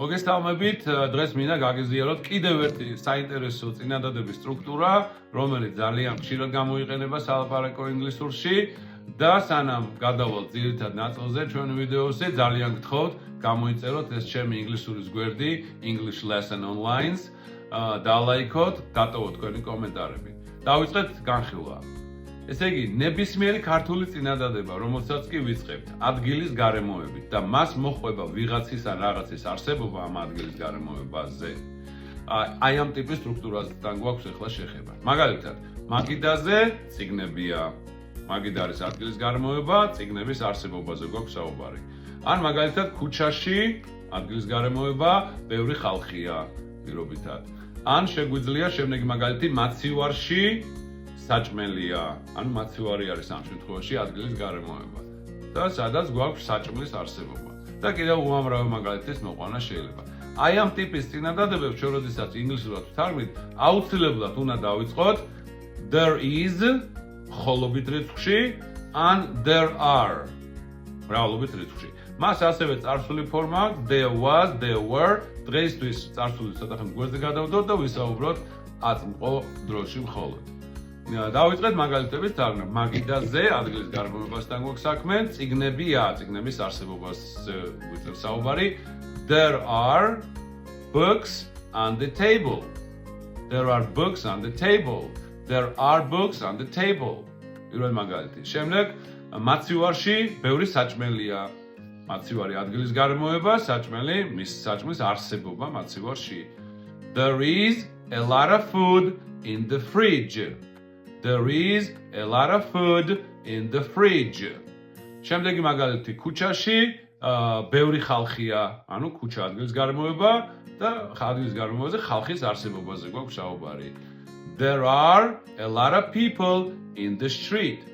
მოგესალმებით, დღეს მინდა გაგიზიაროთ კიდევ ერთი საინტერესო წინადადების სტრუქტურა, რომელიც ძალიან ხშირად გამოიყენება სალაპარაკო ინგლისურში და სანამ გადავალთ ძირითად ნაწილზე ჩვენი ვიდეოზე, ძალიან გთხოვთ გამოიწეროთ ეს ჩემი ინგლისურის გვერდი English Lesson Online და ლაიქოთ, დატოვოთ თქვენი კომენტარები. დავიწყეთ განხილვა. ესე იგი, ნებისმიერი ქართული წინადადება, რომელსაც კი ვიწყებთ ადგილის გარემოებით და მას მოხვება ვიღაცის ან რაღაცის არსებობა ამ ადგილის გარემოებაზე. აი ამ ტიპის სტრუქტურასთან გვაქვს ახლა შეხება. მაგალითად, მაგიდაზე წიგნებია. მაგიდა არის ადგილის გარემოება, წიგნების არსებობაზე გვაქვს საუბარი. ან მაგალითად, ქუჩაში ადგილის გარემოება, ბევრი ხალხია პირობითად. ან შეგვიძლია შემდეგი მაგალითი მაცივარში საჭმელია, ანუ მაცივარი არის ამ შემთხვევაში ადგილის გარემოება და სადაც გვაქვს საჭმლის არსებობა. და კიდევ უამრავი მაგალითის მოყვანა შეიძლება. აი ამ ტიპის წინადადებებს, როდესაც ინგლისურად ვთარგმნით, აუცილებლად უნდა დავიწყოთ there is მხოლობით რიცხვში ან there are მრავლობით რიცხვში. მას ასევე წარსული ფორმა აქვს there was, there were. დღეისთვის წარსული ცოტა ხნით გვერდზე გადავდოთ და ვისაუბროთ აწმყო დროში მხოლოდ. დავიწყეთ მაგალითების თარგმნა. მაგიდაზე ადგილის გარემოებასთან გვაქვს საქმე, წიგნებია, წიგნების არსებობას გვიწევს საუბარი. There are books on the table. There are books on the table. There are books on the table. პირველი მაგალითი. შემდეგ მაცივარში ბევრი საჭმელია. მაცივარი ადგილის გარემოება, საჭმელი, მის საჭმლის არსებობა მაცივარში. There is a lot of food in the fridge. There is a lot of food in the fridge. შემდეგი მაგალითი ქუჩაში ბევრი ხალხია, ანუ ქუჩა ადგილის გარემოება და ადგილის გარემოებაზე ხალხის არსებობაზე გვაქვს საუბარი. There are a lot of people in the street.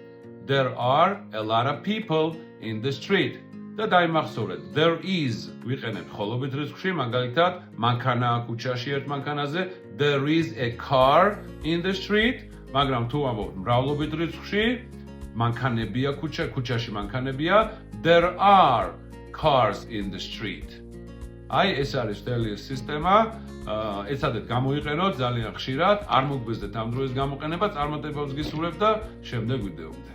There are a lot of people in the street. და დაიმახსოვრეთ, there is ვიყენებთ მხოლობით რიცხვში, მაგალითად, მანქანაა ქუჩაში ერთ მანქანაზე, there is a car in the street. მაგრამ თუ ამბობთ მრავლობით რიცხვში, მანქანებია ქუჩაში მანქანებია, there are cars in the street. აი ეს არის მთელი სისტემა, ეცადეთ გამოიყენოთ ძალიან ხშირად, არ მოგბეზდეთ ამ დროის გამოყენება, წარმატებებს გისურვებ და შემდეგ ვიდეომდე.